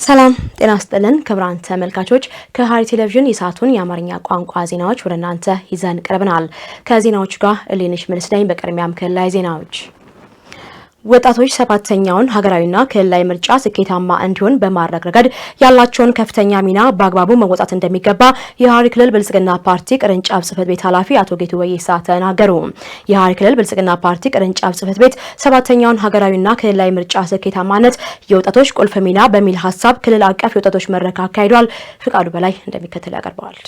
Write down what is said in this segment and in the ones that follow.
ሰላም ጤና ይስጥልን ክቡራን ተመልካቾች ከሐረሪ ቴሌቪዥን የሰዓቱን የአማርኛ ቋንቋ ዜናዎች ወደ እናንተ ይዘን ቀርበናል። ከዜናዎቹ ጋር እሌንሽ መልስዳኝ። በቅድሚያም ክልላዊ ዜናዎች። ወጣቶች ሰባተኛውን ሀገራዊና ክልላዊ ምርጫ ስኬታማ እንዲሆን በማድረግ ረገድ ያላቸውን ከፍተኛ ሚና በአግባቡ መወጣት እንደሚገባ የሐረሪ ክልል ብልጽግና ፓርቲ ቅርንጫፍ ጽሕፈት ቤት ኃላፊ አቶ ጌቱ ወይሳ ተናገሩ። የሐረሪ ክልል ብልጽግና ፓርቲ ቅርንጫፍ ጽሕፈት ቤት ሰባተኛውን ሀገራዊና ክልላዊ ምርጫ ስኬታማነት የወጣቶች ቁልፍ ሚና በሚል ሀሳብ ክልል አቀፍ የወጣቶች መድረክ አካሂዷል። ፍቃዱ በላይ እንደሚከተል ያቀርበዋል።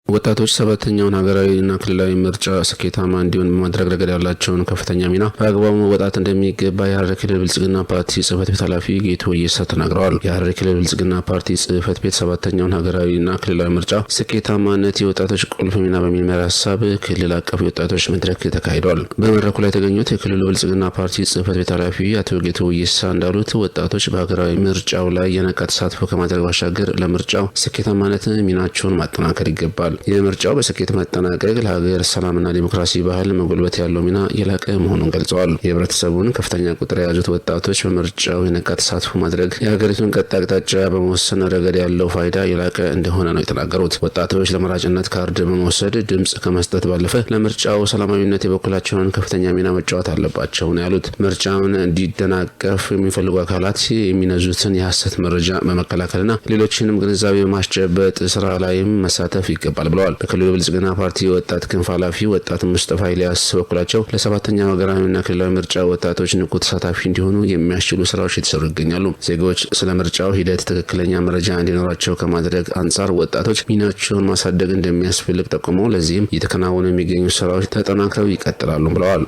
ወጣቶች ሰባተኛውን ሀገራዊና ክልላዊ ምርጫ ስኬታማ እንዲሆን በማድረግ ረገድ ያላቸውን ከፍተኛ ሚና በአግባቡ መወጣት እንደሚገባ የሐረሪ ክልል ብልጽግና ፓርቲ ጽሕፈት ቤት ኃላፊ ጌቱ ወይሳ ተናግረዋል። የሐረሪ ክልል ብልጽግና ፓርቲ ጽሕፈት ቤት ሰባተኛውን ሀገራዊና ክልላዊ ምርጫ ስኬታማነት የወጣቶች ቁልፍ ሚና በሚል መሪ ሀሳብ ክልል አቀፍ የወጣቶች መድረክ ተካሂዷል። በመድረኩ ላይ የተገኙት የክልሉ ብልጽግና ፓርቲ ጽሕፈት ቤት ኃላፊ አቶ ጌቱ ወይሳ እንዳሉት ወጣቶች በሀገራዊ ምርጫው ላይ የነቃ ተሳትፎ ከማድረግ ባሻገር ለምርጫው ስኬታማነት ሚናቸውን ማጠናከር ይገባል። የምርጫው በስኬት መጠናቀቅ ለሀገር ሰላምና ዲሞክራሲ ባህል መጎልበት ያለው ሚና የላቀ መሆኑን ገልጸዋል። የህብረተሰቡን ከፍተኛ ቁጥር የያዙት ወጣቶች በምርጫው የነቃ ተሳትፎ ማድረግ የሀገሪቱን ቀጣይ አቅጣጫ በመወሰን ረገድ ያለው ፋይዳ የላቀ እንደሆነ ነው የተናገሩት። ወጣቶች ለመራጭነት ካርድ በመውሰድ ድምጽ ከመስጠት ባለፈ ለምርጫው ሰላማዊነት የበኩላቸውን ከፍተኛ ሚና መጫወት አለባቸው ነው ያሉት። ምርጫውን እንዲደናቀፍ የሚፈልጉ አካላት የሚነዙትን የሐሰት መረጃ በመከላከልና ሌሎችንም ግንዛቤ በማስጨበጥ ስራ ላይም መሳተፍ ይገባል ብለዋል። በክልሉ ብልጽግና ፓርቲ ወጣት ክንፍ ኃላፊ ወጣት ሙስጠፋ ኢልያስ በበኩላቸው ለሰባተኛው ሀገራዊና ክልላዊ ምርጫ ወጣቶች ንቁ ተሳታፊ እንዲሆኑ የሚያስችሉ ስራዎች የተሰሩ ይገኛሉ። ዜጎች ስለ ምርጫው ሂደት ትክክለኛ መረጃ እንዲኖራቸው ከማድረግ አንጻር ወጣቶች ሚናቸውን ማሳደግ እንደሚያስፈልግ ጠቁመው ለዚህም እየተከናወኑ የሚገኙ ስራዎች ተጠናክረው ይቀጥላሉ ብለዋል።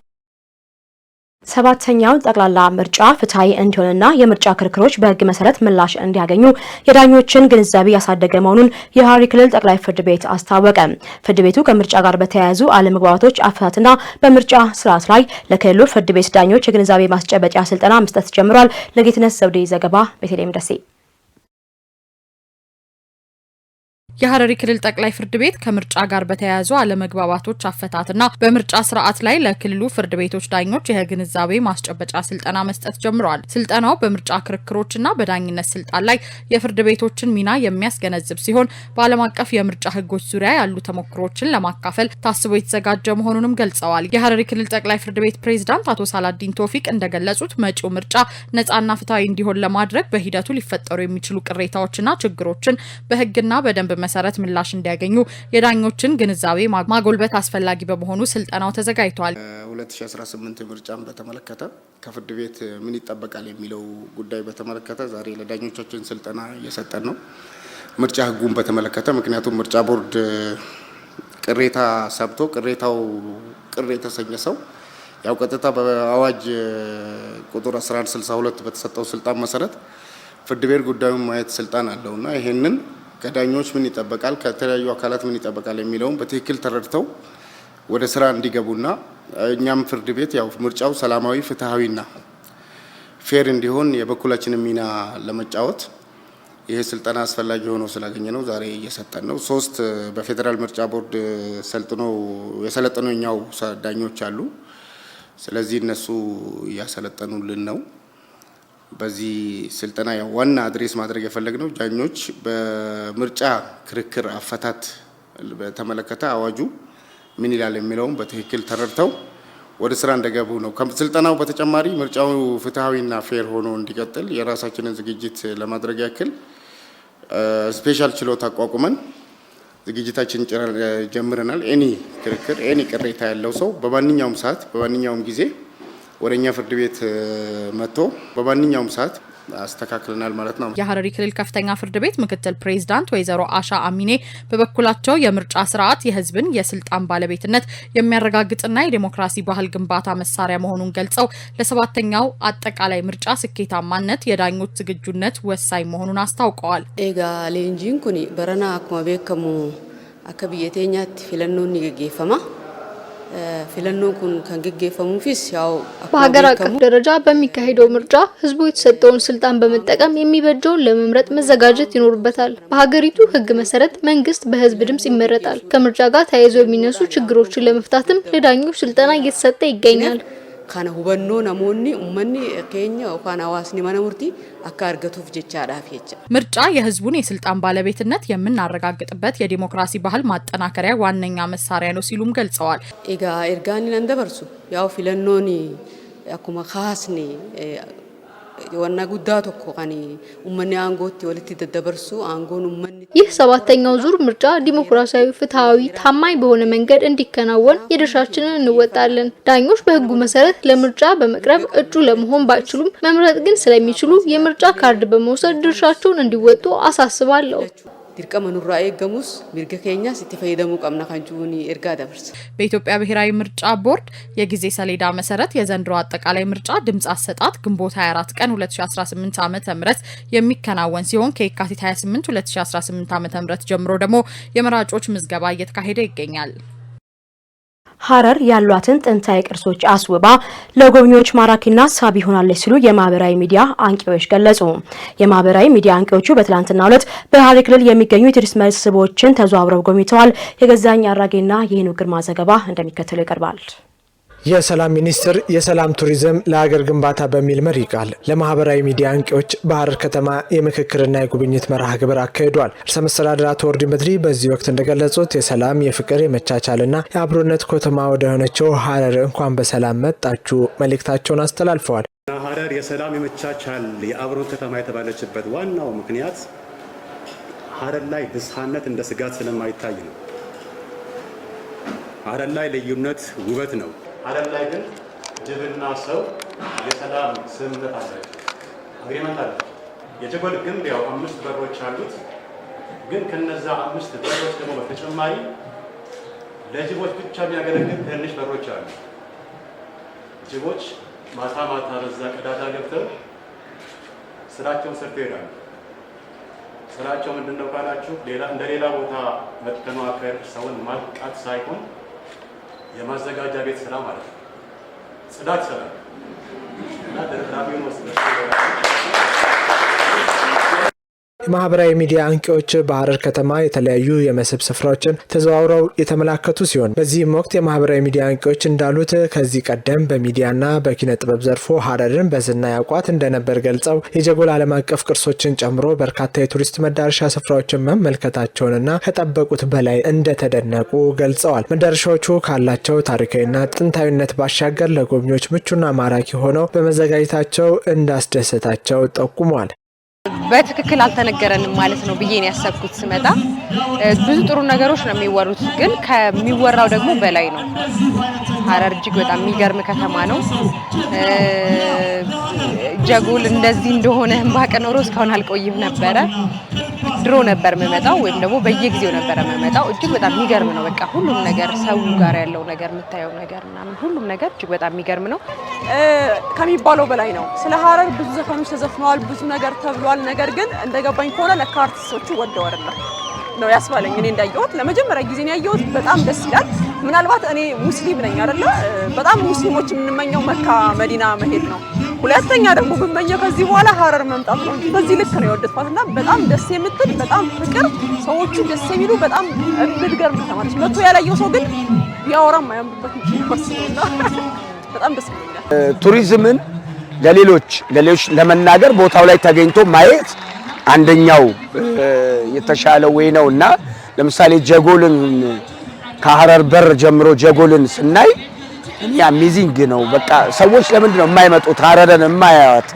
ሰባተኛው ጠቅላላ ምርጫ ፍትሐዊ እንዲሆንና የምርጫ ክርክሮች በሕግ መሰረት ምላሽ እንዲያገኙ የዳኞችን ግንዛቤ ያሳደገ መሆኑን የሐረሪ ክልል ጠቅላይ ፍርድ ቤት አስታወቀ። ፍርድ ቤቱ ከምርጫ ጋር በተያያዙ አለመግባባቶች አፈታትና በምርጫ ስርዓት ላይ ለክልሉ ፍርድ ቤት ዳኞች የግንዛቤ ማስጨበጫ ስልጠና መስጠት ጀምሯል። ለጌትነት ዘውዴ ዘገባ ቤተልሔም ደሴ። የሐረሪ ክልል ጠቅላይ ፍርድ ቤት ከምርጫ ጋር በተያያዙ አለመግባባቶች አፈታትና በምርጫ ስርዓት ላይ ለክልሉ ፍርድ ቤቶች ዳኞች የግንዛቤ ማስጨበጫ ስልጠና መስጠት ጀምረዋል። ስልጠናው በምርጫ ክርክሮችና በዳኝነት ስልጣን ላይ የፍርድ ቤቶችን ሚና የሚያስገነዝብ ሲሆን በዓለም አቀፍ የምርጫ ሕጎች ዙሪያ ያሉ ተሞክሮችን ለማካፈል ታስቦ የተዘጋጀ መሆኑንም ገልጸዋል። የሐረሪ ክልል ጠቅላይ ፍርድ ቤት ፕሬዝዳንት አቶ ሳላዲን ቶፊቅ እንደገለጹት መጪው ምርጫ ነጻና ፍትሐዊ እንዲሆን ለማድረግ በሂደቱ ሊፈጠሩ የሚችሉ ቅሬታዎችና ችግሮችን በሕግና በደንብ መሰረት ምላሽ እንዲያገኙ የዳኞችን ግንዛቤ ማጎልበት አስፈላጊ በመሆኑ ስልጠናው ተዘጋጅቷል። 2018 ምርጫን በተመለከተ ከፍርድ ቤት ምን ይጠበቃል የሚለው ጉዳይ በተመለከተ ዛሬ ለዳኞቻችን ስልጠና እየሰጠን ነው። ምርጫ ህጉን በተመለከተ ምክንያቱም ምርጫ ቦርድ ቅሬታ ሰብቶ ቅሬታው ቅር የተሰኘ ሰው ያው ቀጥታ በአዋጅ ቁጥር 1162 በተሰጠው ስልጣን መሰረት ፍርድ ቤት ጉዳዩን ማየት ስልጣን አለውና ይሄንን ከዳኞች ምን ይጠበቃል ከተለያዩ አካላት ምን ይጠበቃል የሚለውን በትክክል ተረድተው ወደ ስራ እንዲገቡና እኛም ፍርድ ቤት ያው ምርጫው ሰላማዊ ፍትሃዊና ፌር እንዲሆን የበኩላችንን ሚና ለመጫወት ይሄ ስልጠና አስፈላጊ ሆኖ ስላገኘ ነው ዛሬ እየሰጠን ነው። 3 በፌደራል ምርጫ ቦርድ የሰለጠኑ እኛው ዳኞች አሉ። ስለዚህ እነሱ እያሰለጠኑልን ነው። በዚህ ስልጠና ያው ዋና አድሬስ ማድረግ የፈለግነው ዳኞች በምርጫ ክርክር አፈታት በተመለከተ አዋጁ ምን ይላል የሚለውን በትክክል ተረድተው ወደ ስራ እንደገቡ ነው። ከስልጠናው በተጨማሪ ምርጫው ፍትሃዊና ፌር ሆኖ እንዲቀጥል የራሳችንን ዝግጅት ለማድረግ ያክል ስፔሻል ችሎት አቋቁመን ዝግጅታችን ጀምረናል። ኤኒ ክርክር ኤኒ ቅሬታ ያለው ሰው በማንኛውም ሰዓት በማንኛውም ጊዜ ወደኛ ፍርድ ቤት መጥቶ በማንኛውም ሰዓት አስተካክለናል ማለት ነው። የሐረሪ ክልል ከፍተኛ ፍርድ ቤት ምክትል ፕሬዝዳንት ወይዘሮ አሻ አሚኔ በበኩላቸው የምርጫ ስርዓት የህዝብን የስልጣን ባለቤትነት የሚያረጋግጥና የዲሞክራሲ ባህል ግንባታ መሳሪያ መሆኑን ገልጸው ለሰባተኛው አጠቃላይ ምርጫ ስኬታማነት የዳኞች ዝግጁነት ወሳኝ መሆኑን አስታውቀዋል። ኤጋ ሌንጂን ኩኒ በረና አኩማ ቤከሙ አከብየቴኛት ፊለኖን ይገገፈማ ፊለኖኩን ከንገገፈሙፊስ ያው በሀገር አቀፍ ደረጃ በሚካሄደው ምርጫ ህዝቡ የተሰጠውን ስልጣን በመጠቀም የሚበጀውን ለመምረጥ መዘጋጀት ይኖርበታል። በሀገሪቱ ህግ መሰረት መንግስት በህዝብ ድምጽ ይመረጣል። ከምርጫ ጋር ተያይዞ የሚነሱ ችግሮችን ለመፍታትም ለዳኞች ስልጠና እየተሰጠ ይገኛል። kana hubannoo namoonni ummanni keenya yookaan hawaasni mana murtii akka argatuuf jechaadhaaf jecha ምርጫ የህዝቡን የስልጣን ባለቤትነት የምናረጋግጥበት የዲሞክራሲ ባህል ማጠናከሪያ ዋነኛ መሳሪያ ነው ሲሉም ገልጸዋል። ኤርጋኒ እንደበርሱ ያው ፊለኖኒ አኩማ ካስኒ የወና ጉዳቶ ኮካኒ ኡመኒ አንጎት ወልቲ ተደበርሱ አንጎን ኡመኒ ይህ ሰባተኛው ዙር ምርጫ ዲሞክራሲያዊ ፍትሃዊ ታማኝ በሆነ መንገድ እንዲከናወን የድርሻችንን እንወጣለን። ዳኞች በህጉ መሰረት ለምርጫ በመቅረብ እጩ ለመሆን ባይችሉም መምረጥ ግን ስለሚችሉ የምርጫ ካርድ በመውሰድ ድርሻቸውን እንዲወጡ አሳስባለሁ። ድርቀመ ኑራኤ ገሙስ ሚርገከኛ ሲተፈይደሙ ቀምና ካንቹኒ ኤርጋ ደብርስ በኢትዮጵያ ብሔራዊ ምርጫ ቦርድ የጊዜ ሰሌዳ መሰረት የዘንድሮ አጠቃላይ ምርጫ ድምጽ አሰጣጥ ግንቦት 24 ቀን 2018 ዓ.ም የሚከናወን ሲሆን ከየካቲት 28 2018 ዓ.ም ጀምሮ ደግሞ የመራጮች ምዝገባ እየተካሄደ ይገኛል። ሐረር ያሏትን ጥንታዊ ቅርሶች አስውባ ለጎብኚዎች ማራኪና ሳቢ ሆናለች ሲሉ የማህበራዊ ሚዲያ አንቂዎች ገለጹ። የማህበራዊ ሚዲያ አንቂዎቹ በትላንትናው ዕለት በሐረር ክልል የሚገኙ የቱሪስት መስህቦችን ተዘዋውረው ጎብኝተዋል። የገዛኝ አራጌና የሄኑ ግርማ ዘገባ እንደሚከተለው ይቀርባል። የሰላም ሚኒስቴር የሰላም ቱሪዝም ለሀገር ግንባታ በሚል መሪ ቃል ለማህበራዊ ሚዲያ አንቂዎች በሐረር ከተማ የምክክርና የጉብኝት መርሃ ግብር አካሂዷል። ርዕሰ መስተዳድር አቶ ወርዲ መድሪ በዚህ ወቅት እንደገለጹት የሰላም፣ የፍቅር፣ የመቻቻልና የአብሮነት ከተማ ወደ ሆነችው ሐረር እንኳን በሰላም መጣችሁ መልእክታቸውን አስተላልፈዋል። ሐረር የሰላም፣ የመቻቻል፣ የአብሮነት ከተማ የተባለችበት ዋናው ምክንያት ሐረር ላይ ብዝሃነት እንደ ስጋት ስለማይታይ ነው። ሐረር ላይ ልዩነት ውበት ነው። ሐረር ላይ ግን ጅብና ሰው የሰላም ስምምነት አለ፣ አግሪመንት አለ። የጀጎል ግንብ ያው 5 በሮች አሉት። ግን ከነዛ 5 በሮች ደግሞ በተጨማሪ ለጅቦች ብቻ የሚያገለግል ትንሽ በሮች አሉ። ጅቦች ማታ ማታ በዛ ቀዳዳ ገብተው ስራቸውን ሰርተው ይሄዳሉ። ስራቸው ምንድነው ካላችሁ እንደ ሌላ ቦታ መተማከር፣ ሰውን ማጥቃት ሳይሆን የማዘጋጃ ቤት ስራ ማለት ነው። ጽዳት ስራ እና ደረጃውን ወስደው የማህበራዊ ሚዲያ አንቂዎች በሐረር ከተማ የተለያዩ የመስህብ ስፍራዎችን ተዘዋውረው የተመላከቱ ሲሆን በዚህም ወቅት የማህበራዊ ሚዲያ አንቂዎች እንዳሉት ከዚህ ቀደም በሚዲያና በኪነ ጥበብ ዘርፎ ሐረርን በዝና ያውቋት እንደነበር ገልጸው የጀጎል ዓለም አቀፍ ቅርሶችን ጨምሮ በርካታ የቱሪስት መዳረሻ ስፍራዎችን መመልከታቸውንና ከጠበቁት በላይ እንደተደነቁ ገልጸዋል። መዳረሻዎቹ ካላቸው ታሪካዊና ጥንታዊነት ባሻገር ለጎብኚዎች ምቹና ማራኪ ሆነው በመዘጋጀታቸው እንዳስደሰታቸው ጠቁመዋል። በትክክል አልተነገረንም ማለት ነው ብዬ ነው ያሰብኩት። ስመጣ ብዙ ጥሩ ነገሮች ነው የሚወሩት፣ ግን ከሚወራው ደግሞ በላይ ነው። ሐረር እጅግ በጣም የሚገርም ከተማ ነው። ጀጎል እንደዚህ እንደሆነ ባቀ ኖሮ እስካሁን አልቆይም ነበረ። ድሮ ነበር መመጣው ወይም ደግሞ በየጊዜው ነበር መመጣው። እጅግ በጣም የሚገርም ነው። በቃ ሁሉም ነገር ሰው ጋር ያለው ነገር የምታየው ነገር ምናምን ሁሉም ነገር እጅግ በጣም የሚገርም ነው። ከሚባለው በላይ ነው። ስለ ሐረር ብዙ ዘፈኖች ተዘፍነዋል፣ ብዙ ነገር ተብሏል። ነገር ግን እንደገባኝ ከሆነ ለካ አርቲስቶቹ ወደው አይደለም ነው ያስባለኝ። እኔ እንዳየሁት ለመጀመሪያ ጊዜ ነው ያየሁት። በጣም ደስ ይላል። ምናልባት እኔ ሙስሊም ነኝ አይደለ? በጣም ሙስሊሞች የምንመኘው መካ መዲና መሄድ ነው። ሁለተኛ ደግሞ ብመኘው ከዚህ በኋላ ሐረር መምጣት ነው። በዚህ ልክ ነው የወደድኳትና በጣም ደስ የምትል በጣም ፍቅር፣ ሰዎቹ ደስ የሚሉ በጣም የምትገርም ከተማ ነች። መጥቶ ያላየው ሰው ግን ያወራም አያምርበት ይችላልና በጣም ደስ ይላል። ቱሪዝምን ለሌሎች ለመናገር ቦታው ላይ ተገኝቶ ማየት አንደኛው የተሻለ ወይ ነውና ለምሳሌ ጀጎልን ከሐረር በር ጀምሮ ጀጎልን ስናይ አሜዚንግ ነው። በቃ ሰዎች ለምንድን ነው የማይመጡት ሐረርን የማያዩት?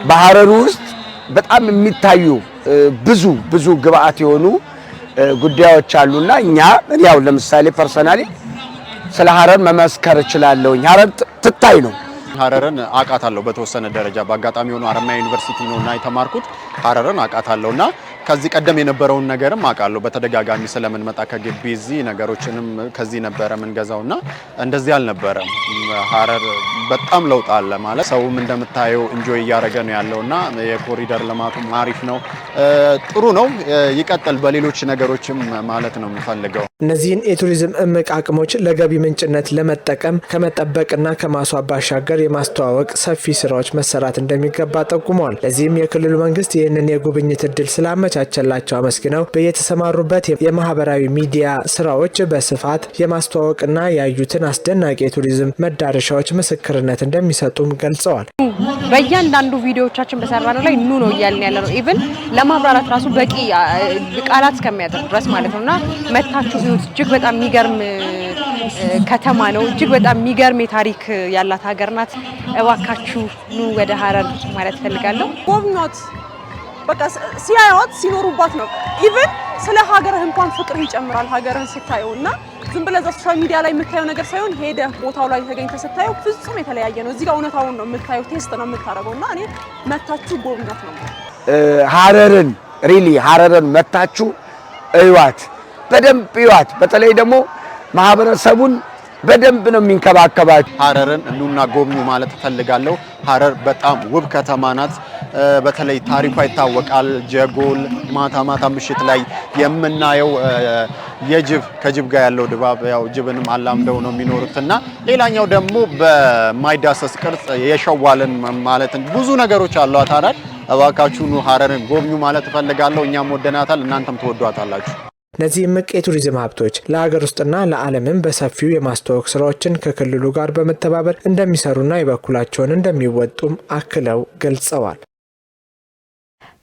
በሐረር ውስጥ በጣም የሚታዩ ብዙ ግብአት የሆኑ ጉዳዮች አሉና ያው ለምሳሌ ፐርሰናሊ ስለ ሐረር መመስከር እችላለሁ። ሐረር ትታይ ነው። ሐረርን አቃታለሁ በተወሰነ ደረጃ በአጋጣሚ ሆኖ ሐረማያ ዩኒቨርሲቲ ነውና የተማርኩት ሐረርን አቃታለሁና ከዚህ ቀደም የነበረውን ነገርም አቃለሁ። በተደጋጋሚ ስለምንመጣ ከግቢ እዚህ ነገሮችንም ከዚህ ነበረ ምንገዛውና እንደዚህ አልነበረም። ሐረር በጣም ለውጥ አለ ማለት ሰውም እንደምታየው ኢንጆይ እያደረገ ነው ያለውና የኮሪደር ልማቱም አሪፍ ነው፣ ጥሩ ነው። ይቀጥል በሌሎች ነገሮችም ማለት ነው የምፈልገው። እነዚህን የቱሪዝም እምቅ አቅሞች ለገቢ ምንጭነት ለመጠቀም ከመጠበቅና ከማስዋብ ባሻገር የማስተዋወቅ ሰፊ ስራዎች መሰራት እንደሚገባ ጠቁመዋል። ለዚህም የክልሉ መንግስት ይህንን የጉብኝት እድል ስላመቻቸላቸው አመስግነው በየተሰማሩበት የማህበራዊ ሚዲያ ስራዎች በስፋት የማስተዋወቅና ያዩትን አስደናቂ የቱሪዝም መዳረሻዎች ምስክርነት እንደሚሰጡም ገልጸዋል። በእያንዳንዱ ቪዲዮዎቻችን በሰራነው ላይ ኑ ነው እያልን ያለ ነው። ኢቭን ለማብራራት ራሱ በቂ ቃላት እስከሚያጥር ድረስ ማለት ነውና መታችሁ እጅግ በጣም የሚገርም ከተማ ነው። እጅግ በጣም የሚገርም ታሪክ ያላት ሀገር ናት። እባካችሁ ኑ ወደ ሀረር ማለት ፈልጋለሁ። ጎብኟት። በቃ ሲያዩት ሲኖሩባት ነው። ኢቭን ስለ ሀገርህ እንኳን ፍቅር ይጨምራል ሀገርን ስታየውና ዝም ብለህ ሶሻል ሚዲያ ላይ የምታየው ነገር ሳይሆን ሄደህ ቦታው ላይ ተገኝተህ ስታየው ፍጹም የተለያየ ነው። እዚህ ጋር እውነታውን ነው የምታየው፣ ቴስት ነው የምታረገውና እኔ መታችሁ ጎብኟት ነው። ሀረርን ሀረርን መታችሁ እዩዋት፣ በደንብ እዩዋት። በተለይ ደግሞ ማህበረሰቡን በደንብ ነው የሚንከባከባት። ሀረርን እኑና ጎብኙ ማለት ፈልጋለሁ። ሀረር በጣም ውብ ከተማ ናት። በተለይ ታሪኳ ይታወቃል። ጀጎል ማታ ምሽት ላይ የምናየው ከጅብ ጋር ያለው ድባብ ያው ጅብንም አላምደው ነው የሚኖሩትና ሌላኛው ደግሞ በማይዳሰስ ቅርጽ የሸዋልን ማለት ብዙ ነገሮች አሏት ሀረር። እባካችሁ ኑ ሀረርን ጎብኙ ማለት ፈልጋለሁ። እኛም ወደናታል፣ እናንተም ትወዷታላችሁ። እነዚህ እምቅ የቱሪዝም ሀብቶች ለሀገር ውስጥና ለዓለምም በሰፊው የማስተዋወቅ ስራዎችን ከክልሉ ጋር በመተባበር እንደሚሰሩና የበኩላቸውን እንደሚወጡም አክለው ገልጸዋል።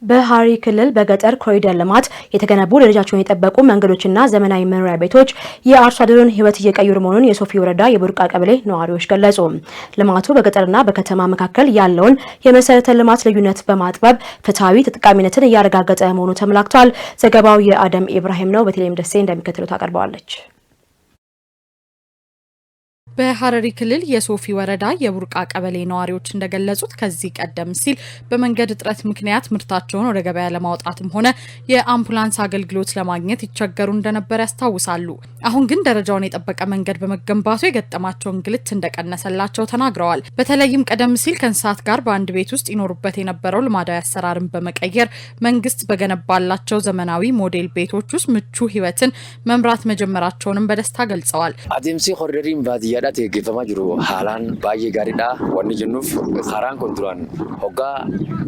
በሐረሪ ክልል በገጠር ኮሪደር ልማት የተገነቡ ደረጃቸውን የጠበቁ መንገዶችና ዘመናዊ መኖሪያ ቤቶች የአርሶ አደሩን ሕይወት እየቀየሩ መሆኑን የሶፊ ወረዳ የቡርቃ ቀበሌ ነዋሪዎች ገለጹ። ልማቱ በገጠርና በከተማ መካከል ያለውን የመሰረተ ልማት ልዩነት በማጥበብ ፍትሐዊ ተጠቃሚነትን እያረጋገጠ መሆኑ ተመላክቷል። ዘገባው የአደም ኢብራሂም ነው። በቴሌም ደሴ እንደሚከተለው ታቀርበዋለች። በሐረሪ ክልል የሶፊ ወረዳ የቡርቃ ቀበሌ ነዋሪዎች እንደገለጹት ከዚህ ቀደም ሲል በመንገድ እጥረት ምክንያት ምርታቸውን ወደ ገበያ ለማውጣትም ሆነ የአምቡላንስ አገልግሎት ለማግኘት ይቸገሩ እንደነበር ያስታውሳሉ። አሁን ግን ደረጃውን የጠበቀ መንገድ በመገንባቱ የገጠማቸው እንግልት እንደቀነሰላቸው ተናግረዋል። በተለይም ቀደም ሲል ከእንስሳት ጋር በአንድ ቤት ውስጥ ይኖሩበት የነበረው ልማዳዊ አሰራርን በመቀየር መንግስት በገነባላቸው ዘመናዊ ሞዴል ቤቶች ውስጥ ምቹ ህይወትን መምራት መጀመራቸውንም በደስታ ገልጸዋል። አዲምሲ ኮሪደሪን ባዲያ ገፈማ ጅሩ ሃላን ባየ ጋሪዳ ወኒ ጅኑፍ ካራን ኮንትሮን ሆጋ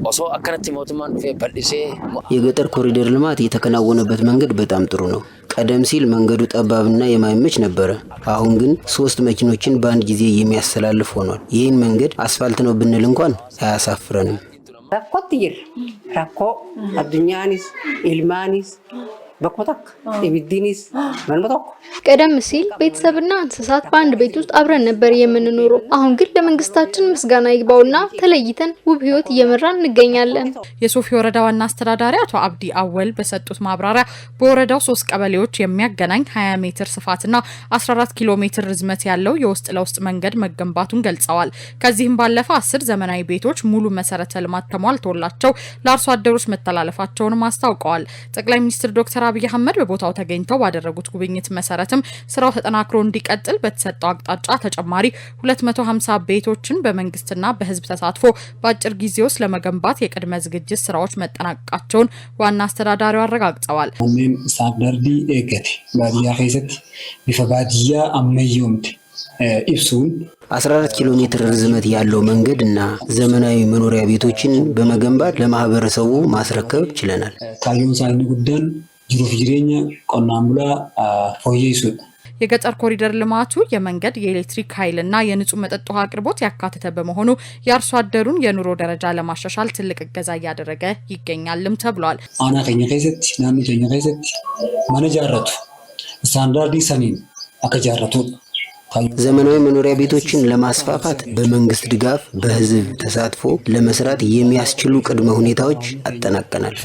ኦሶ አከነቲ ሞቱማን በልሴ የገጠር ኮሪደር ልማት የተከናወነበት መንገድ በጣም ጥሩ ነው። ቀደም ሲል መንገዱ ጠባብና የማይመች ነበረ። አሁን ግን 3 መኪኖችን በአንድ ጊዜ የሚያስተላልፍ ሆኗል። ይህን መንገድ አስፋልት ነው ብንል እንኳን አያሳፍረንም። ራኮትይር ራኮ አዱኛኒስ ኢልማኒስ በኮታክ ኢብዲኒስ መንመቶክ ቀደም ሲል ቤተሰብና እንስሳት በአንድ ቤት ውስጥ አብረን ነበር የምንኖረው። አሁን ግን ለመንግስታችን ምስጋና ይግባውና ተለይተን ውብ ህይወት እየመራን እንገኛለን። የሶፊ ወረዳ ዋና አስተዳዳሪ አቶ አብዲ አወል በሰጡት ማብራሪያ በወረዳው 3 ቀበሌዎች የሚያገናኝ 20 ሜትር ስፋትና 14 ኪሎ ሜትር ርዝመት ያለው የውስጥ ለውስጥ መንገድ መገንባቱን ገልጸዋል። ከዚህም ባለፈ 10 ዘመናዊ ቤቶች ሙሉ መሰረተ ልማት ተሟልቶላቸው ለአርሶ አደሮች መተላለፋቸውን አስታውቀዋል። ጠቅላይ ሚኒስትር ዶክተር አብይ አህመድ በቦታው ተገኝተው ባደረጉት ጉብኝት መሰረትም ስራው ተጠናክሮ እንዲቀጥል በተሰጠው አቅጣጫ ተጨማሪ 250 ቤቶችን በመንግስትና በህዝብ ተሳትፎ በአጭር ጊዜ ውስጥ ለመገንባት የቅድመ ዝግጅት ስራዎች መጠናቀቃቸውን ዋና አስተዳዳሪው አረጋግጠዋል። አሜን ሳክዳርዲ ኤገት ባዲያ ኸይሰት ቢፈባዲያ አመዩምት ኢብሱን 14 ኪሎ ሜትር ርዝመት ያለው መንገድ እና ዘመናዊ መኖሪያ ቤቶችን በመገንባት ለማህበረሰቡ ማስረከብ ችለናል። ካዩን ሳይን ጉዳን ጅሩፍ ጅሬኛ ቆናምላ ፎየይሱ የገጠር ኮሪደር ልማቱ የመንገድ የኤሌክትሪክ ኃይልና የንጹህ መጠጥ ውሃ አቅርቦት ያካተተ በመሆኑ የአርሶ አደሩን የኑሮ ደረጃ ለማሻሻል ትልቅ እገዛ እያደረገ ይገኛልም ተብሏል። አና ከኛ ከይሰት ናኑ ከኛ ከይሰት ማነጃረቱ ስታንዳርድ ሰኒን አከጃረቱ ዘመናዊ መኖሪያ ቤቶችን ለማስፋፋት በመንግስት ድጋፍ በህዝብ ተሳትፎ ለመስራት የሚያስችሉ ቅድመ ሁኔታዎች አጠናቀናል።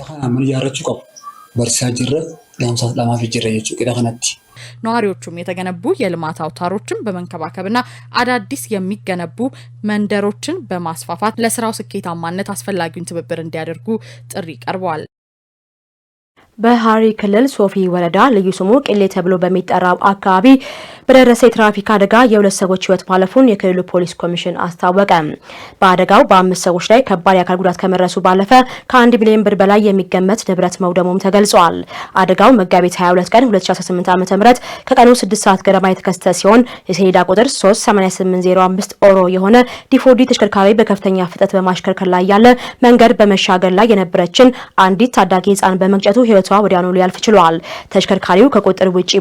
ነዋሪዎቹም የተገነቡ የልማት አውታሮችን በመንከባከብና አዳዲስ የሚገነቡ መንደሮችን በማስፋፋት ለስራው ስኬታማነት አስፈላጊውን ትብብር እንዲያደርጉ ጥሪ ቀርበዋል። በሐረሪ ክልል ሶፊ ወረዳ ልዩ ስሙ ቄሌ ተብሎ በሚጠራው አካባቢ በደረሰ የትራፊክ አደጋ የሁለት ሰዎች ህይወት ማለፉን የክልሉ ፖሊስ ኮሚሽን አስታወቀ። በአደጋው በ5 ሰዎች ላይ ከባድ የአካል ጉዳት ከመድረሱ ባለፈ ከ1 ቢሊዮን ብር በላይ የሚገመት ንብረት መውደሙም ተገልጿል። አደጋው መጋቢት 22 ቀን 2018 ዓ.ም ከቀኑ 6 ሰዓት ገደማ የተከሰተ ሲሆን የሰሌዳ ቁጥር 38805 ኦሮ የሆነ ዲፎዲ ተሽከርካሪ በከፍተኛ ፍጥነት በማሽከርከር ላይ ያለ መንገድ በመሻገር ላይ የነበረችን አንዲት ታዳጊ ህጻን በመግጨቱ ህይወቷ ወዲያውኑ ሊያልፍ ችሏል። ተሽከርካሪው ከቁጥር ውጪ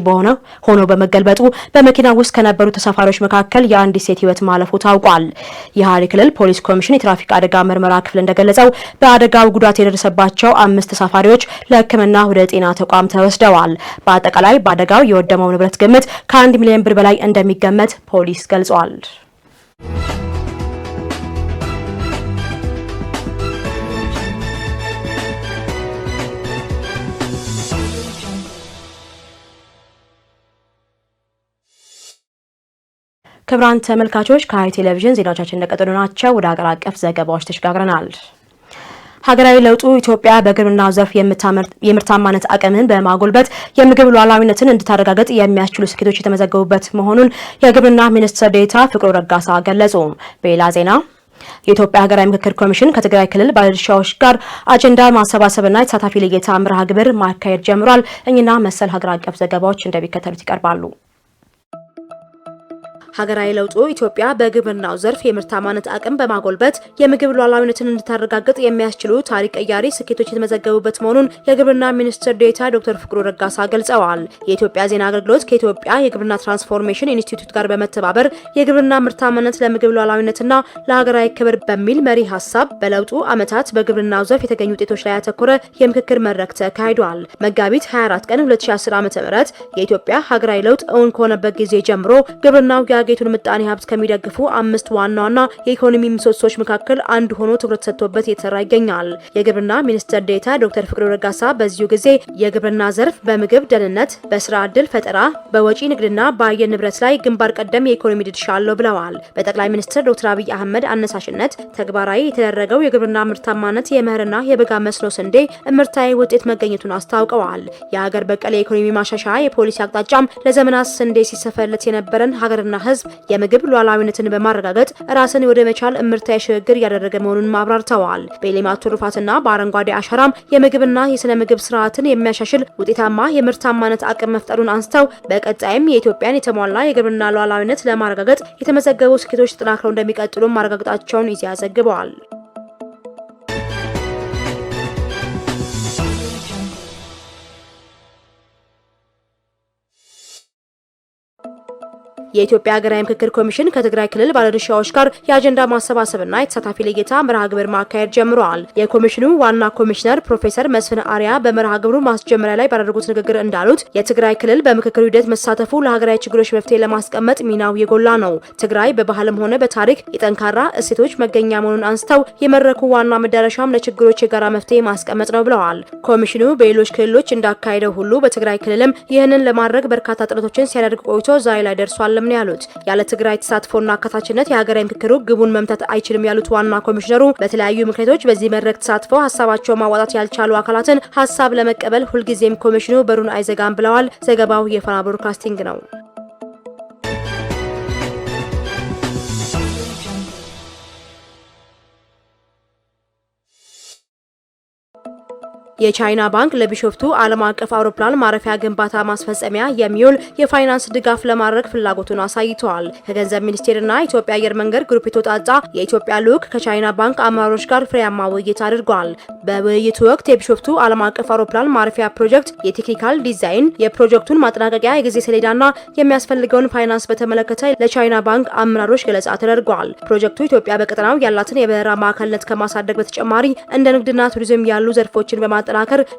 ሆኖ በመገልበጡ በመኪና ውስጥ ከነበሩ ተሳፋሪዎች መካከል የአንዲት ሴት ህይወት ማለፉ ታውቋል። የሐረሪ ክልል ፖሊስ ኮሚሽን የትራፊክ አደጋ ምርመራ ክፍል እንደገለጸው በአደጋው ጉዳት የደረሰባቸው 5 ተሳፋሪዎች ለሕክምና ወደ ጤና ተቋም ተወስደዋል። በአጠቃላይ በአደጋው የወደመው ንብረት ግምት ከ1 ሚሊዮን ብር በላይ እንደሚገመት ፖሊስ ገልጿል። ክቡራን ተመልካቾች ከሐረሪ ቴሌቪዥን ዜናዎቻችን እንደቀጠሉ ናቸው። ወደ ሀገር አቀፍ ዘገባዎች ተሸጋግረናል። ሀገራዊ ለውጡ ኢትዮጵያ በግብርናው ዘርፍ የምርታማነት አቅምን በማጎልበት የምግብ ሉዓላዊነትን እንድታረጋግጥ የሚያስችሉ ስኬቶች የተመዘገቡበት መሆኑን የግብርና ሚኒስትር ዴኤታ ፍቅሩ ረጋሳ ገለጹ። በሌላ ዜና የኢትዮጵያ ሀገራዊ ምክክር ኮሚሽን ከትግራይ ክልል ባለድርሻዎች ጋር አጀንዳ ማሰባሰብና የተሳታፊ ልየታ መርሃ ግብር ማካሄድ ጀምሯል። እኚህና መሰል ሀገር አቀፍ ዘገባዎች እንደሚከተሉት ይቀርባሉ። ሀገራዊ ለውጡ ኢትዮጵያ በግብርናው ዘርፍ የምርታማነት አቅም በማጎልበት የምግብ ሉዓላዊነትን እንድታረጋግጥ የሚያስችሉ ታሪክ ቀያሪ ስኬቶች የተመዘገቡበት መሆኑን የግብርና ሚኒስትር ዴኤታ ዶክተር ፍቅሩ ረጋሳ ገልጸዋል። የኢትዮጵያ ዜና አገልግሎት ከኢትዮጵያ የግብርና ትራንስፎርሜሽን ኢንስቲትዩት ጋር በመተባበር የግብርና ምርታማነት ለምግብ ሉዓላዊነትና ለሀገራዊ ክብር በሚል መሪ ሀሳብ በለውጡ ዓመታት በግብርናው ዘርፍ የተገኙ ውጤቶች ላይ ያተኮረ የምክክር መድረክ ተካሂዷል። መጋቢት 24 ቀን 2010 ዓ.ም የኢትዮጵያ ሀገራዊ ለውጥ እውን ከሆነበት ጊዜ ጀምሮ ግብርናው ጌቱን ምጣኔ ሀብት ከሚደግፉ 5 ዋና ዋና የኢኮኖሚ ምሰሶች መካከል አንዱ ሆኖ ትኩረት ሰጥቶበት እየተሰራ ይገኛል። የግብርና ሚኒስትር ዴኤታ ዶክተር ፍቅሩ ረጋሳ በዚሁ ጊዜ የግብርና ዘርፍ በምግብ ደህንነት፣ በስራ ዕድል ፈጠራ፣ በወጪ ንግድና በአየር ንብረት ላይ ግንባር ቀደም የኢኮኖሚ ድርሻ አለው ብለዋል። በጠቅላይ ሚኒስትር ዶክተር አብይ አህመድ አነሳሽነት ተግባራዊ የተደረገው የግብርና ምርታማነት የመኸርና የበጋ መስኖ ስንዴ እምርታዊ ውጤት መገኘቱን አስታውቀዋል። የሀገር በቀል የኢኮኖሚ ማሻሻያ የፖሊሲ አቅጣጫም ለዘመናት ስንዴ ሲሰፈርለት የነበረን ሀገርና ህዝብ የምግብ ሉዓላዊነትን በማረጋገጥ ራስን ወደ መቻል እምርታዊ ሽግግር ያደረገ መሆኑን ማብራርተዋል። በሌማት ትሩፋትና በአረንጓዴ አሻራም የምግብና የስነ ምግብ ስርዓትን የሚያሻሽል ውጤታማ የምርታማነት አቅም መፍጠሩን አንስተው በቀጣይም የኢትዮጵያን የተሟላ የግብርና ሉዓላዊነት ለማረጋገጥ የተመዘገቡ ስኬቶች ተጠናክረው እንደሚቀጥሉ ማረጋገጣቸውን ኢዜአ ዘግበዋል። የኢትዮጵያ ሀገራዊ ምክክር ኮሚሽን ከትግራይ ክልል ባለድርሻዎች ጋር የአጀንዳ ማሰባሰብና የተሳታፊ ልየታ መርሃ ግብር ማካሄድ ጀምረዋል። የኮሚሽኑ ዋና ኮሚሽነር ፕሮፌሰር መስፍን አሪያ በመርሃ ግብሩ ማስጀመሪያ ላይ ባደረጉት ንግግር እንዳሉት የትግራይ ክልል በምክክሩ ሂደት መሳተፉ ለሀገራዊ ችግሮች መፍትሄ ለማስቀመጥ ሚናው የጎላ ነው። ትግራይ በባህልም ሆነ በታሪክ የጠንካራ እሴቶች መገኛ መሆኑን አንስተው የመድረኩ ዋና መዳረሻም ለችግሮች የጋራ መፍትሄ ማስቀመጥ ነው ብለዋል። ኮሚሽኑ በሌሎች ክልሎች እንዳካሄደው ሁሉ በትግራይ ክልልም ይህንን ለማድረግ በርካታ ጥረቶችን ሲያደርግ ቆይቶ ዛሬ ላይ ደርሷል ነው ያሉት። ያለ ትግራይ ተሳትፎና አካታችነት የሀገራዊ ምክክሩ ግቡን መምታት አይችልም ያሉት ዋና ኮሚሽነሩ በተለያዩ ምክንያቶች በዚህ መድረክ ተሳትፈው ሀሳባቸውን ማዋጣት ያልቻሉ አካላትን ሀሳብ ለመቀበል ሁልጊዜም ኮሚሽኑ በሩን አይዘጋም ብለዋል። ዘገባው የፋና ብሮድካስቲንግ ነው። የቻይና ባንክ ለቢሾፍቱ ዓለም አቀፍ አውሮፕላን ማረፊያ ግንባታ ማስፈጸሚያ የሚውል የፋይናንስ ድጋፍ ለማድረግ ፍላጎቱን አሳይተዋል። ከገንዘብ ሚኒስቴርና ኢትዮጵያ አየር መንገድ ግሩፕ የተውጣጣ የኢትዮጵያ ልዑክ ከቻይና ባንክ አመራሮች ጋር ፍሬያማ ውይይት አድርጓል። በውይይቱ ወቅት የቢሾፍቱ ዓለም አቀፍ አውሮፕላን ማረፊያ ፕሮጀክት የቴክኒካል ዲዛይን፣ የፕሮጀክቱን ማጠናቀቂያ የጊዜ ሰሌዳና የሚያስፈልገውን ፋይናንስ በተመለከተ ለቻይና ባንክ አመራሮች ገለጻ ተደርጓል። ፕሮጀክቱ ኢትዮጵያ በቀጠናው ያላትን የበረራ ማዕከልነት ከማሳደግ በተጨማሪ እንደ ንግድና ቱሪዝም ያሉ ዘርፎችን በማጠናከር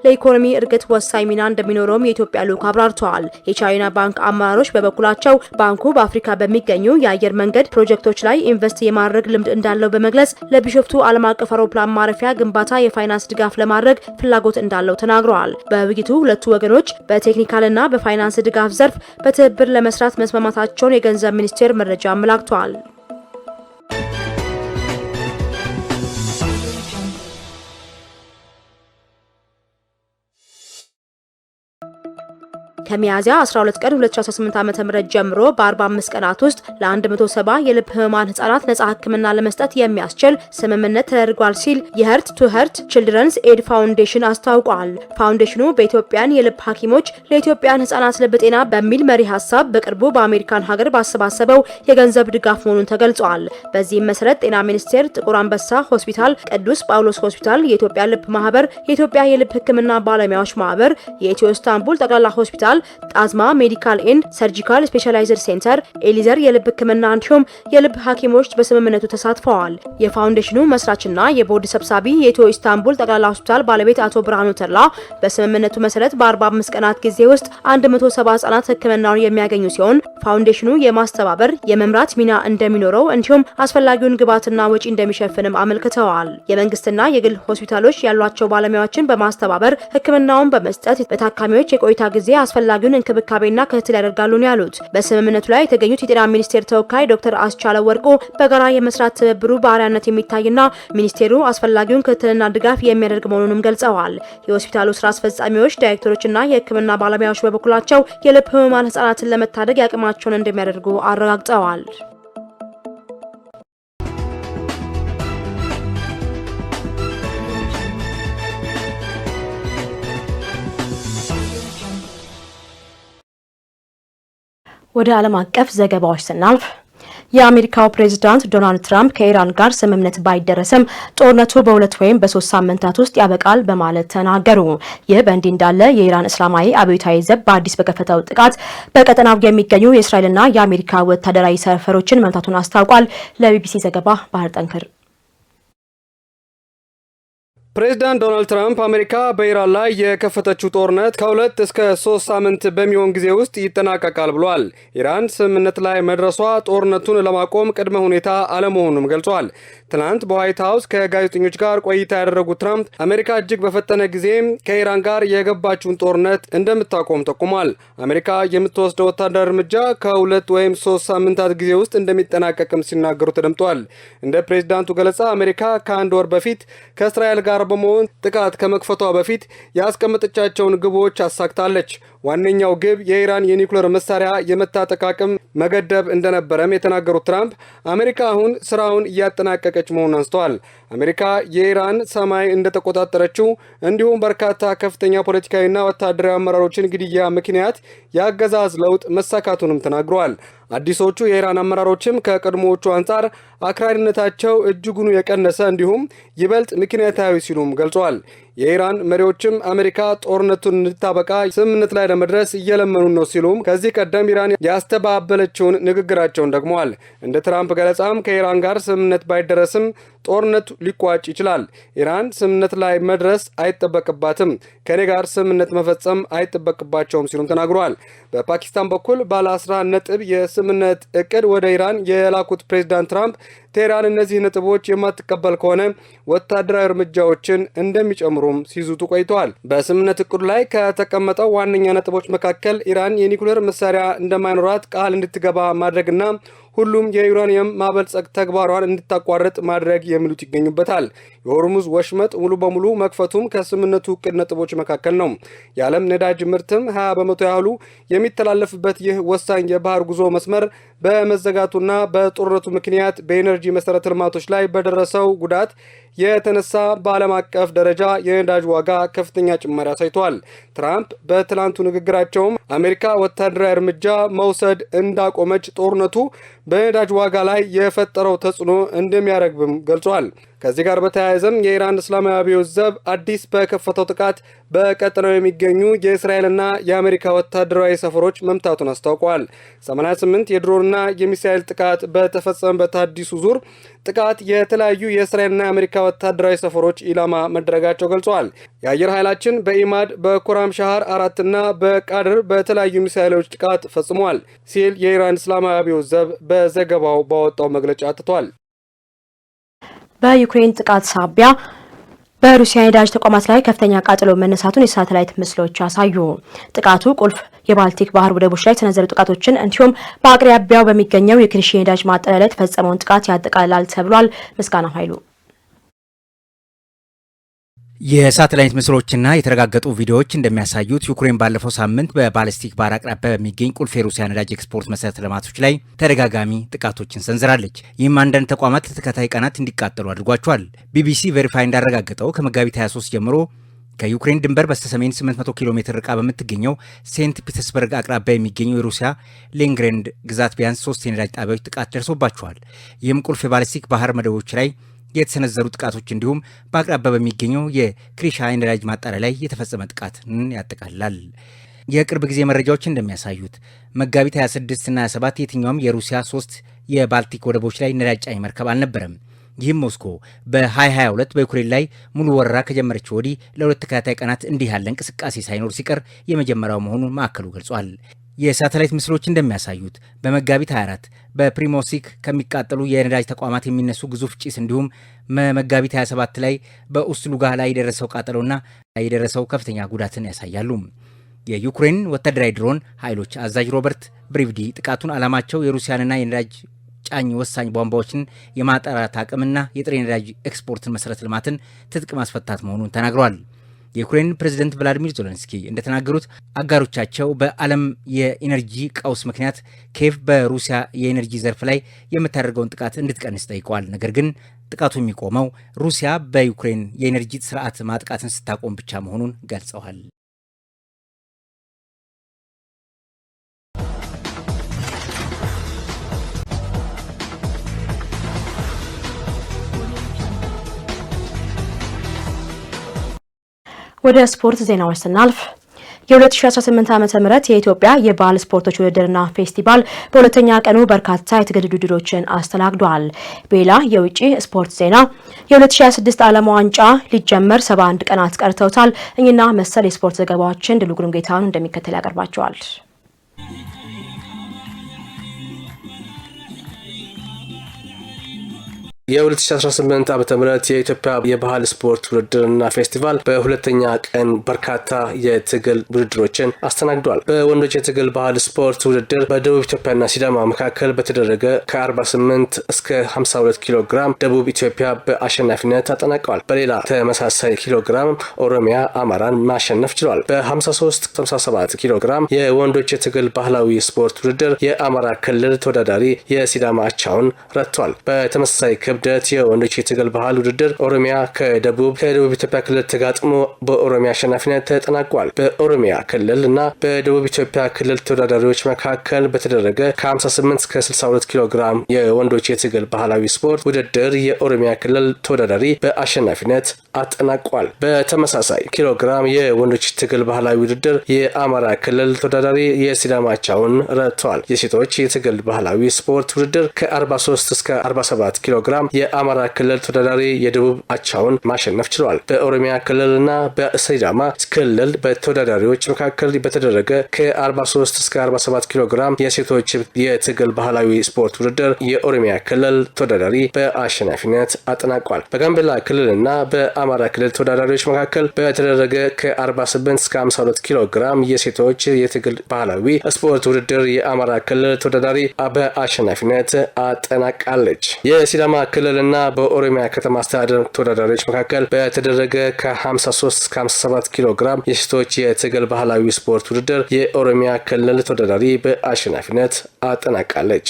ለኢኮኖሚ እድገት ወሳኝ ሚና እንደሚኖረውም የኢትዮጵያ ልዑክ አብራርተዋል። የቻይና ባንክ አመራሮች በበኩላቸው ባንኩ በአፍሪካ በሚገኙ የአየር መንገድ ፕሮጀክቶች ላይ ኢንቨስት የማድረግ ልምድ እንዳለው በመግለጽ ለቢሾፍቱ ዓለም አቀፍ አውሮፕላን ማረፊያ ግንባታ የፋይናንስ ድጋፍ ለማድረግ ፍላጎት እንዳለው ተናግረዋል። በውይይቱ ሁለቱ ወገኖች በቴክኒካልና በፋይናንስ ድጋፍ ዘርፍ በትብብር ለመስራት መስማማታቸውን የገንዘብ ሚኒስቴር መረጃ አመላክቷል። ከሚያዝያ 12 ቀን 2018 ዓ.ም ጀምሮ በ45 ቀናት ውስጥ ለ170 የልብ ህሙማን ህጻናት ነጻ ህክምና ለመስጠት የሚያስችል ስምምነት ተደርጓል ሲል የሄርት ቱ ሄርት ቺልድረንስ ኤድ ፋውንዴሽን አስታውቋል። ፋውንዴሽኑ በኢትዮጵያን የልብ ሐኪሞች ለኢትዮጵያን ህጻናት ልብ ጤና በሚል መሪ ሀሳብ በቅርቡ በአሜሪካን ሀገር ባሰባሰበው የገንዘብ ድጋፍ መሆኑን ተገልጿል። በዚህም መሰረት ጤና ሚኒስቴር፣ ጥቁር አንበሳ ሆስፒታል፣ ቅዱስ ጳውሎስ ሆስፒታል፣ የኢትዮጵያ ልብ ማህበር፣ የኢትዮጵያ የልብ ህክምና ባለሙያዎች ማህበር፣ የኢትዮ ኢስታንቡል ጠቅላላ ሆስፒታል፣ ጣዝማ ሜዲካል ኤንድ ሰርጂካል ስፔሻላይዝድ ሴንተር፣ ኤሊዘር የልብ ህክምና እንዲሁም የልብ ሐኪሞች በስምምነቱ ተሳትፈዋል። የፋውንዴሽኑ መስራችና የቦርድ ሰብሳቢ የኢትዮ ኢስታንቡል ጠቅላላ ሆስፒታል ባለቤት አቶ ብርሃኑ ተላ በስምምነቱ መሰረት በ45 ቀናት ጊዜ ውስጥ 170 ህጻናት ህክምናውን የሚያገኙ ሲሆን ፋውንዴሽኑ የማስተባበር የመምራት ሚና እንደሚኖረው እንዲሁም አስፈላጊውን ግብዓትና ወጪ እንደሚሸፍንም አመልክተዋል። የመንግስትና የግል ሆስፒታሎች ያሏቸው ባለሙያዎችን በማስተባበር ህክምናውን በመስጠት በታካሚዎች የቆይታ ጊዜ አስፈላጊውን እንክብካቤና ክትትል ያደርጋሉ ነው ያሉት። በስምምነቱ ላይ የተገኙት የጤና ሚኒስቴር ተወካይ ዶክተር አስቻለ ወርቁ በጋራ የመስራት ትብብሩ በአርአያነት የሚታይና ሚኒስቴሩ አስፈላጊውን ክትትልና ድጋፍ የሚያደርግ መሆኑንም ገልጸዋል። የሆስፒታሉ ስራ አስፈጻሚዎች፣ ዳይሬክተሮችና የህክምና ባለሙያዎች በበኩላቸው የልብ ህሙማን ህጻናትን ለመታደግ ያቅማቸውን እንደሚያደርጉ አረጋግጠዋል። ወደ ዓለም አቀፍ ዘገባዎች ስናልፍ የአሜሪካው ፕሬዝዳንት ዶናልድ ትራምፕ ከኢራን ጋር ስምምነት ባይደረስም ጦርነቱ በ2 ወይም በ3 ሳምንታት ውስጥ ያበቃል በማለት ተናገሩ። ይህ በእንዲህ እንዳለ የኢራን እስላማዊ አብዮታዊ ዘብ በአዲስ በከፈተው ጥቃት በቀጠናው የሚገኙ የእስራኤልና የአሜሪካ ወታደራዊ ሰፈሮችን መምታቱን አስታውቋል። ለቢቢሲ ዘገባ ባህር ጠንክር። ፕሬዝዳንት ዶናልድ ትራምፕ አሜሪካ በኢራን ላይ የከፈተችው ጦርነት ከ2 እስከ 3 ሳምንት በሚሆን ጊዜ ውስጥ ይጠናቀቃል ብሏል። ኢራን ስምምነት ላይ መድረሷ ጦርነቱን ለማቆም ቅድመ ሁኔታ አለመሆኑንም ገልጿል። ትናንት በዋይት ሀውስ ከጋዜጠኞች ጋር ቆይታ ያደረጉት ትራምፕ አሜሪካ እጅግ በፈጠነ ጊዜ ከኢራን ጋር የገባችውን ጦርነት እንደምታቆም ጠቁሟል። አሜሪካ የምትወስደው ወታደራዊ እርምጃ ከ2 ወይም 3 ሳምንታት ጊዜ ውስጥ እንደሚጠናቀቅም ሲናገሩ ተደምጧል። እንደ ፕሬዝዳንቱ ገለጻ አሜሪካ ከ1 ወር በፊት ከእስራኤል ጋር በመሆን ጥቃት ከመክፈቷ በፊት ያስቀመጠቻቸውን ግቦች አሳክታለች። ዋነኛው ግብ የኢራን የኒውክሌር መሳሪያ የመታጠቅ አቅም መገደብ እንደነበረም የተናገሩት ትራምፕ አሜሪካ አሁን ስራውን እያጠናቀቀች መሆኑን አንስተዋል። አሜሪካ የኢራን ሰማይ እንደተቆጣጠረችው እንዲሁም በርካታ ከፍተኛ ፖለቲካዊና ወታደራዊ አመራሮችን ግድያ ምክንያት የአገዛዝ ለውጥ መሳካቱንም ተናግረዋል። አዲሶቹ የኢራን አመራሮችም ከቀድሞዎቹ አንጻር አክራሪነታቸው እጅጉኑ የቀነሰ እንዲሁም ይበልጥ ምክንያታዊ ሲሉም ገልጸዋል። የኢራን መሪዎችም አሜሪካ ጦርነቱን እንድታበቃ ስምምነት ላይ ለመድረስ እየለመኑ ነው ሲሉም ከዚህ ቀደም ኢራን ያስተባበለችውን ንግግራቸውን ደግመዋል። እንደ ትራምፕ ገለጻም ከኢራን ጋር ስምምነት ባይደረስም ጦርነቱ ሊቋጭ ይችላል። ኢራን ስምምነት ላይ መድረስ አይጠበቅባትም፣ ከኔ ጋር ስምምነት መፈጸም አይጠበቅባቸውም ሲሉም ተናግረዋል። በፓኪስታን በኩል ባለ 11 ነጥብ የስምምነት እቅድ ወደ ኢራን የላኩት ፕሬዝዳንት ትራምፕ ቴህራን እነዚህ ነጥቦች የማትቀበል ከሆነ ወታደራዊ እርምጃዎችን እንደሚጨምሩም ሲዙቱ ቆይተዋል። በስምምነት እቅዱ ላይ ከተቀመጠው ዋነኛ ነጥቦች መካከል ኢራን የኒውክሌር መሳሪያ እንደማይኖራት ቃል እንድትገባ ማድረግና ሁሉም የዩራኒየም ማበልጸግ ተግባሯን እንድታቋርጥ ማድረግ የሚሉት ይገኙበታል። የሆርሙዝ ወሽመጥ ሙሉ በሙሉ መክፈቱም ከስምምነቱ እቅድ ነጥቦች መካከል ነው። የዓለም ነዳጅ ምርትም 20 በመቶ ያህሉ የሚተላለፍበት ይህ ወሳኝ የባህር ጉዞ መስመር በመዘጋቱና በጦርነቱ ምክንያት በኤነርጂ መሰረተ ልማቶች ላይ በደረሰው ጉዳት የተነሳ በዓለም አቀፍ ደረጃ የነዳጅ ዋጋ ከፍተኛ ጭማሪ አሳይቷል። ትራምፕ በትላንቱ ንግግራቸውም አሜሪካ ወታደራዊ እርምጃ መውሰድ እንዳቆመች ጦርነቱ በነዳጅ ዋጋ ላይ የፈጠረው ተጽዕኖ እንደሚያረግብም ገልጿል። ከዚህ ጋር በተያያዘም የኢራን እስላማዊ አብዮት ዘብ አዲስ በከፈተው ጥቃት በቀጠናው የሚገኙ የእስራኤልና የአሜሪካ ወታደራዊ ሰፈሮች መምታቱን አስታውቋል። 88 የድሮንና የሚሳኤል ጥቃት በተፈጸመበት አዲሱ ዙር ጥቃት የተለያዩ የእስራኤልና የአሜሪካ ወታደራዊ ሰፈሮች ኢላማ መደረጋቸው ገልጿል። የአየር ኃይላችን በኢማድ በኮራም ሻሃር 4 እና በቃድር በተለያዩ ሚሳኤሎች ጥቃት ፈጽሟል ሲል የኢራን እስላማዊ አብዮት ዘብ በዘገባው ባወጣው መግለጫ አትቷል። በዩክሬን ጥቃት ሳቢያ በሩሲያ የነዳጅ ተቋማት ላይ ከፍተኛ ቃጠሎ መነሳቱን የሳተላይት ምስሎች ያሳዩ። ጥቃቱ ቁልፍ የባልቲክ ባህር ወደቦች ላይ የተሰነዘሩ ጥቃቶችን እንዲሁም በአቅራቢያው በሚገኘው የክሪሽ የነዳጅ ማጣሪያ ላይ የተፈጸመውን ጥቃት ያጠቃልላል ተብሏል። ምስጋና ኃይሉ የሳተላይት ምስሎችና የተረጋገጡ ቪዲዮዎች እንደሚያሳዩት ዩክሬን ባለፈው ሳምንት በባሊስቲክ ባህር አቅራቢያ በሚገኝ ቁልፍ የሩሲያ ነዳጅ ኤክስፖርት መሰረተ ልማቶች ላይ ተደጋጋሚ ጥቃቶችን ሰንዝራለች። ይህም አንዳንድ ተቋማት ለተከታታይ ቀናት እንዲቃጠሉ አድርጓቸዋል። ቢቢሲ ቬሪፋይ እንዳረጋገጠው ከመጋቢት 23 ጀምሮ ከዩክሬን ድንበር በስተሰሜን 800 ኪሎ ሜትር ርቃ በምትገኘው ሴንት ፒተርስበርግ አቅራቢያ የሚገኘው የሩሲያ ሌንግሬንድ ግዛት ቢያንስ 3 የነዳጅ ጣቢያዎች ጥቃት ደርሶባቸዋል። ይህም ቁልፍ የባሊስቲክ ባህር መደቦች ላይ የተሰነዘሩ ጥቃቶች እንዲሁም በአቅራቢያ በሚገኘው የክሪሻ የነዳጅ ማጣሪያ ላይ የተፈጸመ ጥቃትን ያጠቃልላል። የቅርብ ጊዜ መረጃዎች እንደሚያሳዩት መጋቢት 26 እና 27 የትኛውም የሩሲያ 3 የባልቲክ ወደቦች ላይ ነዳጅ ጫኝ መርከብ አልነበረም። ይህም ሞስኮ በ2022 በዩክሬን ላይ ሙሉ ወረራ ከጀመረች ወዲህ ለሁለት ተከታታይ ቀናት እንዲህ ያለ እንቅስቃሴ ሳይኖር ሲቀር የመጀመሪያው መሆኑን ማዕከሉ ገልጿል። የሳተላይት ምስሎች እንደሚያሳዩት በመጋቢት 24 በፕሪሞሲክ ከሚቃጠሉ የነዳጅ ተቋማት የሚነሱ ግዙፍ ጭስ እንዲሁም መጋቢት 27 ላይ በኡስሉጋ ላይ የደረሰው ቃጠሎና የደረሰው ከፍተኛ ጉዳትን ያሳያሉ። የዩክሬን ወታደራዊ ድሮን ኃይሎች አዛዥ ሮበርት ብሪቭዲ ጥቃቱን ዓላማቸው የሩሲያንና የነዳጅ ጫኝ ወሳኝ ቧንቧዎችን የማጣራት አቅምና የጥሬ ነዳጅ ኤክስፖርትን መሰረተ ልማትን ትጥቅ ማስፈታት መሆኑን ተናግረዋል። የዩክሬን ፕሬዝዳንት ቭላዲሚር ዜሌንስኪ እንደተናገሩት አጋሮቻቸው በዓለም የኢነርጂ ቀውስ ምክንያት ኪየቭ በሩሲያ የኢነርጂ ዘርፍ ላይ የምታደርገውን ጥቃት እንድትቀንስ ጠይቀዋል። ነገር ግን ጥቃቱ የሚቆመው ሩሲያ በዩክሬን የኢነርጂ ስርዓት ማጥቃትን ስታቆም ብቻ መሆኑን ገልጸዋል። ወደ ስፖርት ዜናዎች ስናልፍ የ2018 ዓ.ም የኢትዮጵያ የባህል ስፖርቶች ውድድርና ፌስቲቫል በሁለተኛ ቀኑ በርካታ የትግል ውድድሮችን አስተናግዷል። በሌላ የውጪ ስፖርት ዜና የ2026 ዓለም ዋንጫ ሊጀመር 71 ቀናት ቀርተውታል። እኚህና መሰል የስፖርት ዘገባዎችን ድሉ ግሩም ጌታውን እንደሚከተል ያቀርባቸዋል። የ2018 ዓ.ም የኢትዮጵያ የባህል ስፖርት ውድድርና ፌስቲቫል በሁለተኛ ቀን በርካታ የትግል ውድድሮችን አስተናግዷል። በወንዶች የትግል ባህል ስፖርት ውድድር በደቡብ ኢትዮጵያና ሲዳማ መካከል በተደረገ ከ48 እስከ 52 ኪሎ ግራም ደቡብ ኢትዮጵያ በአሸናፊነት አጠናቀዋል። በሌላ ተመሳሳይ ኪሎ ግራም ኦሮሚያ አማራን ማሸነፍ ችሏል። በ53 57 ኪሎ ግራም የወንዶች የትግል ባህላዊ ስፖርት ውድድር የአማራ ክልል ተወዳዳሪ የሲዳማ አቻውን ረቷል። በተመሳሳይ ክብደት የወንዶች የትግል ባህል ውድድር ኦሮሚያ ከደቡብ ኢትዮጵያ ክልል ተጋጥሞ በኦሮሚያ አሸናፊነት ተጠናቋል። በኦሮሚያ ክልል እና በደቡብ ኢትዮጵያ ክልል ተወዳዳሪዎች መካከል በተደረገ ከ58 እስከ 62 ኪሎ ግራም የወንዶች የትግል ባህላዊ ስፖርት ውድድር የኦሮሚያ ክልል ተወዳዳሪ በአሸናፊነት አጠናቋል። በተመሳሳይ ኪሎ ግራም የወንዶች ትግል ባህላዊ ውድድር የአማራ ክልል ተወዳዳሪ የሲዳማ አቻውን ረቷል። የሴቶች የትግል ባህላዊ ስፖርት ውድድር ከ43 እስከ 47 ኪሎ ግራም የአማራ ክልል ተወዳዳሪ የደቡብ አቻውን ማሸነፍ ችሏል። በኦሮሚያ ክልልና በሲዳማ ክልል በተወዳዳሪዎች መካከል በተደረገ ከ43 እስከ 47 ኪሎ ግራም የሴቶች የትግል ባህላዊ ስፖርት ውድድር የኦሮሚያ ክልል ተወዳዳሪ በአሸናፊነት አጠናቋል። በጋምቤላ ክልልና በአማራ ክልል ተወዳዳሪዎች መካከል በተደረገ ከ48 እስከ 52 ኪሎ ግራም የሴቶች የትግል ባህላዊ ስፖርት ውድድር የአማራ ክልል ተወዳዳሪ በአሸናፊነት አጠናቃለች። የሲዳማ ክልልና በኦሮሚያ ከተማ አስተዳደር ተወዳዳሪዎች መካከል በተደረገ ከ53 እስከ 57 ኪሎ ግራም የሴቶች የትግል ባህላዊ ስፖርት ውድድር የኦሮሚያ ክልል ተወዳዳሪ በአሸናፊነት አጠናቃለች።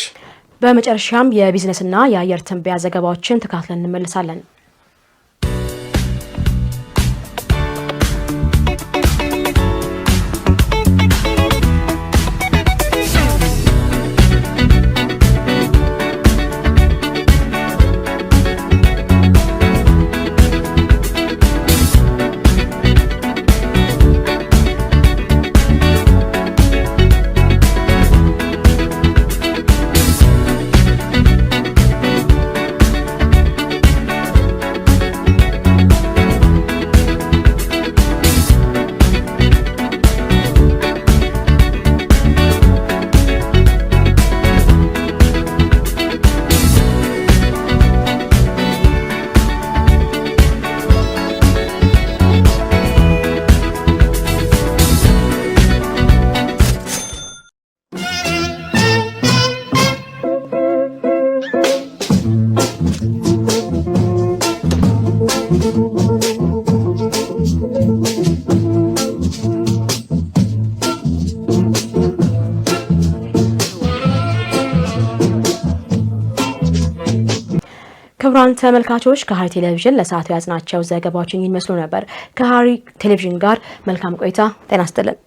በመጨረሻም የቢዝነስና የአየር ትንበያ ዘገባዎችን ተካትለን እንመልሳለን። ክቡራን ተመልካቾች ከሐረሪ ቴሌቪዥን ለሰዓቱ ያዝናቸው ዘገባዎችን ይመስሉ ነበር። ከሐረሪ ቴሌቪዥን ጋር መልካም ቆይታ። ጤና ይስጥልን።